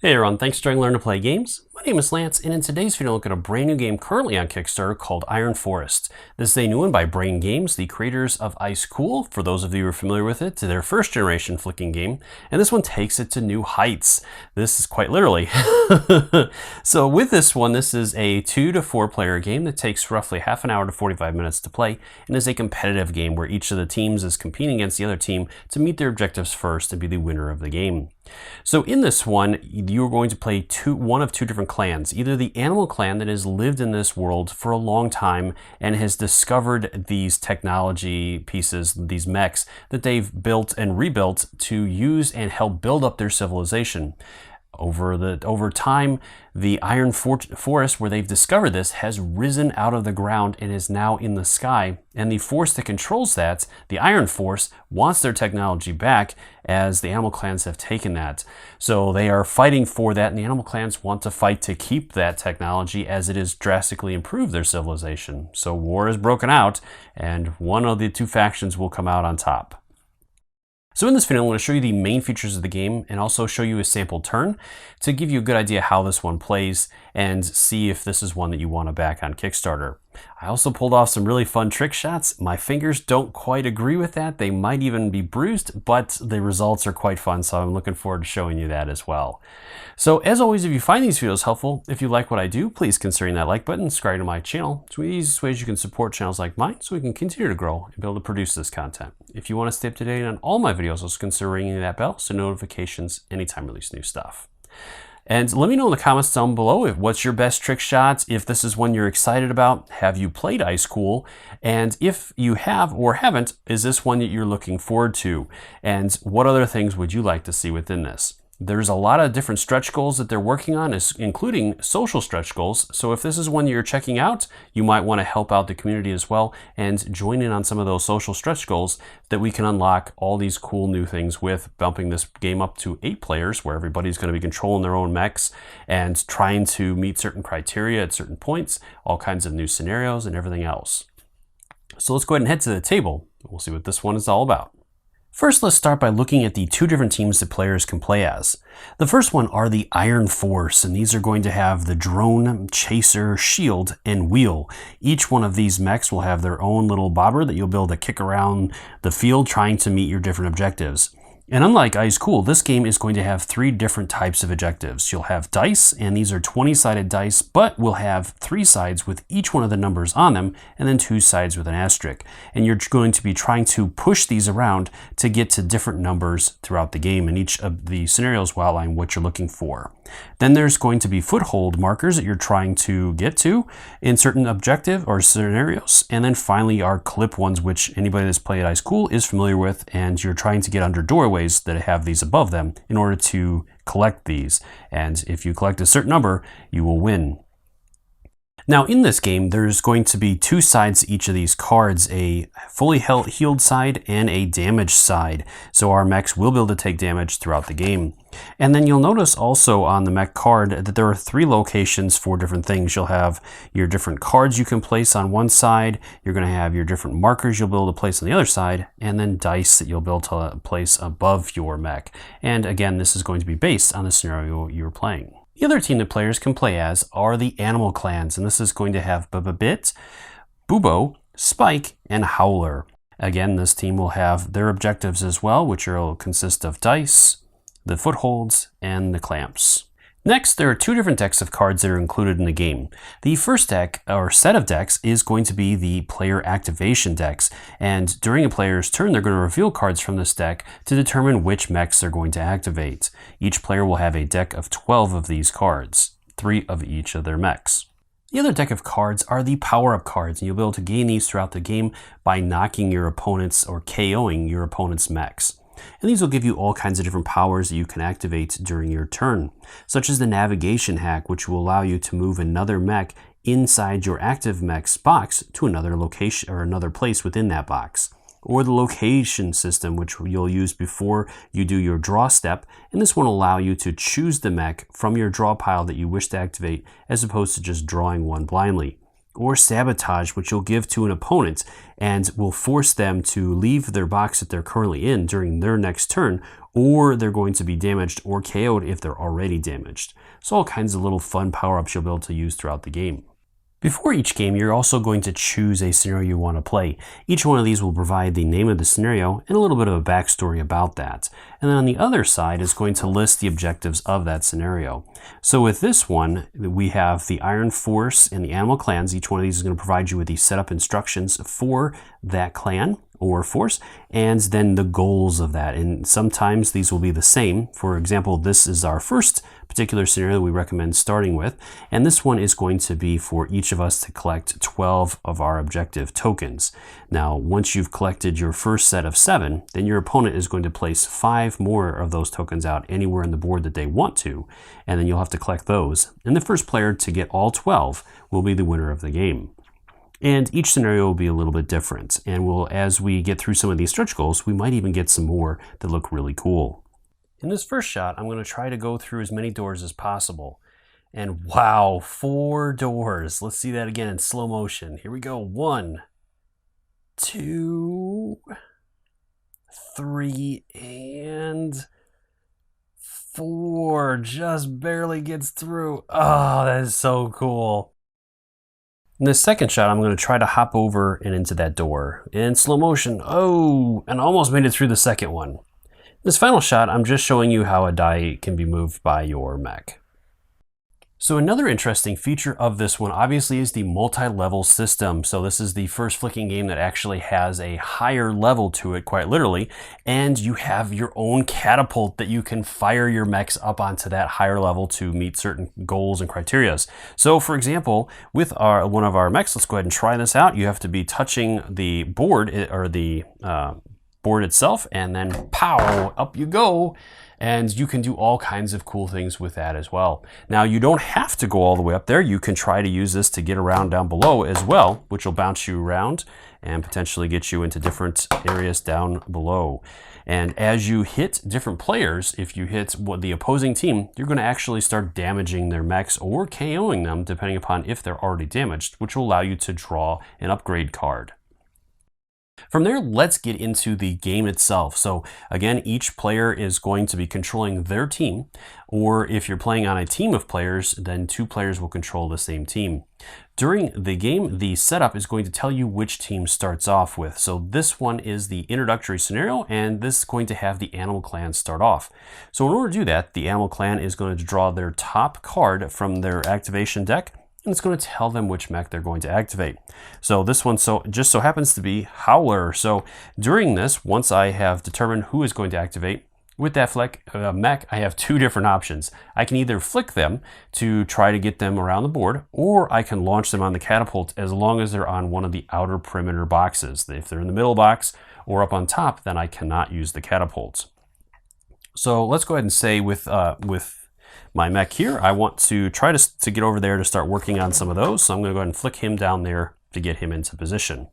Hey everyone, thanks for joining Learn to Play Games. My name is Lance, and in today's video, I'll look at a brand new game currently on Kickstarter called Iron Forest. This is a new one by Brain Games, the creators of Icecool. For those of you who are familiar with it, to their first generation flicking game, and this one takes it to new heights. This is quite literally. So with this one, this is a 2 to 4 player game that takes roughly half an hour to 45 minutes to play, and is a competitive game where each of the teams is competing against the other team to meet their objectives first and be the winner of the game. So in this one, you're going to play one of two different clans, either the animal clan that has lived in this world for a long time and has discovered these technology pieces, these mechs that they've built and rebuilt to use and help build up their civilization. Over time, the Iron Forest, where they've discovered this, has risen out of the ground and is now in the sky. And the force that controls that, the Iron Force, wants their technology back, as the animal clans have taken that. So they are fighting for that, and the animal clans want to fight to keep that technology, as it has drastically improved their civilization. So war has broken out, and one of the two factions will come out on top. So in this video, I'm going to show you the main features of the game and also show you a sample turn to give you a good idea how this one plays and see if this is one that you want to back on Kickstarter. I also pulled off some really fun trick shots. My fingers don't quite agree with that. They might even be bruised, but the results are quite fun, so I'm looking forward to showing you that as well. So as always, if you find these videos helpful, if you like what I do, please consider that like button, subscribe to my channel. It's one of the easiest ways you can support channels like mine so we can continue to grow and be able to produce this content. If you want to stay up to date on all my videos, also consider ringing that bell so notifications anytime I release new stuff. And let me know in the comments down below what's your best trick shots, if this is one you're excited about, have you played Icecool, and if you have or haven't, is this one that you're looking forward to, and what other things would you like to see within this? There's a lot of different stretch goals that they're working on, including social stretch goals. So if this is one you're checking out, you might want to help out the community as well and join in on some of those social stretch goals that we can unlock all these cool new things with, bumping this game up to 8 players, where everybody's going to be controlling their own mechs and trying to meet certain criteria at certain points, all kinds of new scenarios and everything else. So let's go ahead and head to the table. We'll see what this one is all about. First, let's start by looking at the two different teams that players can play as. The first one are the Iron Force, and these are going to have the drone, chaser, shield, and wheel. Each one of these mechs will have their own little bobber that you'll be able to kick around the field trying to meet your different objectives. And unlike Icecool, this game is going to have 3 different types of objectives. You'll have dice, and these are 20-sided dice, but will have 3 sides with each one of the numbers on them, and then 2 sides with an asterisk. And you're going to be trying to push these around to get to different numbers throughout the game, and each of the scenarios will outline what you're looking for. Then there's going to be foothold markers that you're trying to get to in certain objective or scenarios. And then finally are clip ones, which anybody that's played Icecool is familiar with, and you're trying to get under doorways that have these above them in order to collect these. And if you collect a certain number, you will win. Now in this game, there's going to be 2 sides to each of these cards, a fully healed side and a damaged side. So our mechs will be able to take damage throughout the game. And then you'll notice also on the mech card that there are 3 locations for different things. You'll have your different cards you can place on one side, you're going to have your different markers you'll be able to place on the other side, and then dice that you'll be able to place above your mech. And again, this is going to be based on the scenario you're playing. The other team that players can play as are the animal clans, and this is going to have Bit, Bubo, Spike, and Howler. Again, this team will have their objectives as well, which will consist of dice, the footholds, and the clamps. Next, there are 2 different decks of cards that are included in the game. The first deck, or set of decks, is going to be the player activation decks, and during a player's turn, they're going to reveal cards from this deck to determine which mechs they're going to activate. Each player will have a deck of 12 of these cards, 3 of each of their mechs. The other deck of cards are the power-up cards, and you'll be able to gain these throughout the game by knocking your opponents or KOing your opponent's mechs. And these will give you all kinds of different powers that you can activate during your turn, such as the navigation hack, which will allow you to move another mech inside your active mech's box to another location or another place within that box. Or the location system, which you'll use before you do your draw step, and this will allow you to choose the mech from your draw pile that you wish to activate, as opposed to just drawing one blindly. or sabotage, which you'll give to an opponent and will force them to leave their box that they're currently in during their next turn, or they're going to be damaged or KO'd if they're already damaged. So all kinds of little fun power-ups you'll be able to use throughout the game. Before each game, you're also going to choose a scenario you want to play. Each one of these will provide the name of the scenario and a little bit of a backstory about that. And then on the other side is going to list the objectives of that scenario. So with this one, we have the Iron Force and the Animal Clans. Each one of these is going to provide you with the setup instructions for that clan or force, and then the goals of that. And sometimes these will be the same. For example, this is our first particular scenario we recommend starting with, and this one is going to be for each of us to collect 12 of our objective tokens. Now, once you've collected your first set of 7, then your opponent is going to place 5 more of those tokens out anywhere on the board that they want to, and then you'll have to collect those. And the first player to get all 12 will be the winner of the game. And each scenario will be a little bit different. And as we get through some of these stretch goals, we might even get some more that look really cool. In this first shot, I'm going to try to go through as many doors as possible. And wow, 4 doors. Let's see that again in slow motion. Here we go. 1, 2, 3, and 4. Just barely gets through. Oh, that is so cool. In this second shot, I'm going to try to hop over and into that door in slow motion. Oh, and almost made it through the second one. This final shot, I'm just showing you how a die can be moved by your mech. So another interesting feature of this one obviously is the multi-level system. So this is the first flicking game that actually has a higher level to it, quite literally, and you have your own catapult that you can fire your mechs up onto that higher level to meet certain goals and criteria. So for example, with one of our mechs, let's go ahead and try this out. You have to be touching the board or the board itself, and then pow, up you go. And you can do all kinds of cool things with that as well. Now, you don't have to go all the way up there. You can try to use this to get around down below as well, which will bounce you around and potentially get you into different areas down below. And as you hit different players, if you hit the opposing team, you're going to actually start damaging their mechs or KOing them, depending upon if they're already damaged, which will allow you to draw an upgrade card. From there, let's get into the game itself. So again, each player is going to be controlling their team, or if you're playing on a team of players, then 2 players will control the same team. During the game, the setup is going to tell you which team starts off with. So this one is the introductory scenario, and this is going to have the Animal Clan start off. So in order to do that, the Animal Clan is going to draw their top card from their activation deck, and it's going to tell them which mech they're going to activate. So this one just so happens to be Howler. So during this, once I have determined who is going to activate, with that mech, I have 2 different options. I can either flick them to try to get them around the board, or I can launch them on the catapult as long as they're on one of the outer perimeter boxes. If they're in the middle box or up on top, then I cannot use the catapults. So let's go ahead and say with my mech here, I want to try to get over there to start working on some of those. So I'm going to go ahead and flick him down there to get him into position.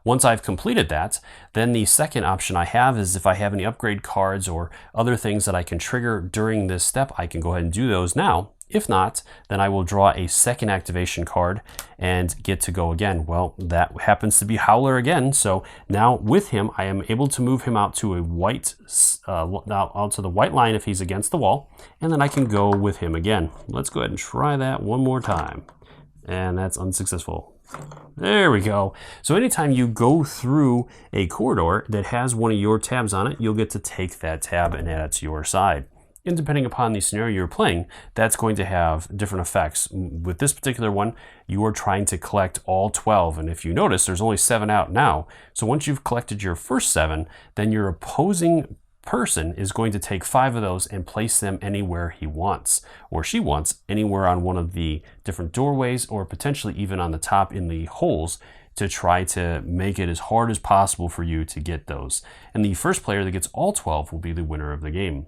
Once I've completed that, then the second option I have is if I have any upgrade cards or other things that I can trigger during this step, I can go ahead and do those now. If not, then I will draw a second activation card and get to go again. Well, that happens to be Howler again. So now with him, I am able to move him out to a white, out to the white line if he's against the wall, and then I can go with him again. Let's go ahead and try that one more time. And that's unsuccessful. There we go. So anytime you go through a corridor that has one of your tabs on it, you'll get to take that tab and add it to your side. And depending upon the scenario you're playing, that's going to have different effects. With this particular one, you are trying to collect all 12. And if you notice, there's only 7 out now. So once you've collected your first 7, then your opposing person is going to take 5 of those and place them anywhere he wants, or she wants, anywhere on one of the different doorways, or potentially even on the top in the holes, to try to make it as hard as possible for you to get those. And the first player that gets all 12 will be the winner of the game.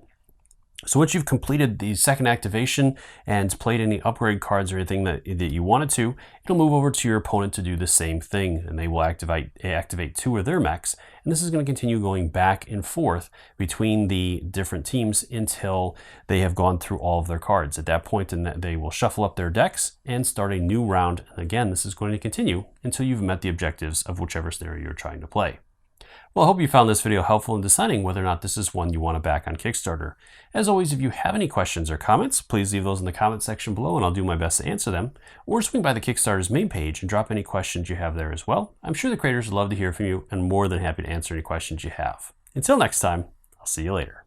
So once you've completed the second activation and played any upgrade cards or anything that you wanted to, it'll move over to your opponent to do the same thing, and they will activate 2 of their mechs. And this is going to continue going back and forth between the different teams until they have gone through all of their cards. At that point, they will shuffle up their decks and start a new round. And again, this is going to continue until you've met the objectives of whichever scenario you're trying to play. Well, I hope you found this video helpful in deciding whether or not this is one you want to back on Kickstarter. As always, if you have any questions or comments, please leave those in the comment section below and I'll do my best to answer them. Or swing by the Kickstarter's main page and drop any questions you have there as well. I'm sure the creators would love to hear from you and more than happy to answer any questions you have. Until next time, I'll see you later.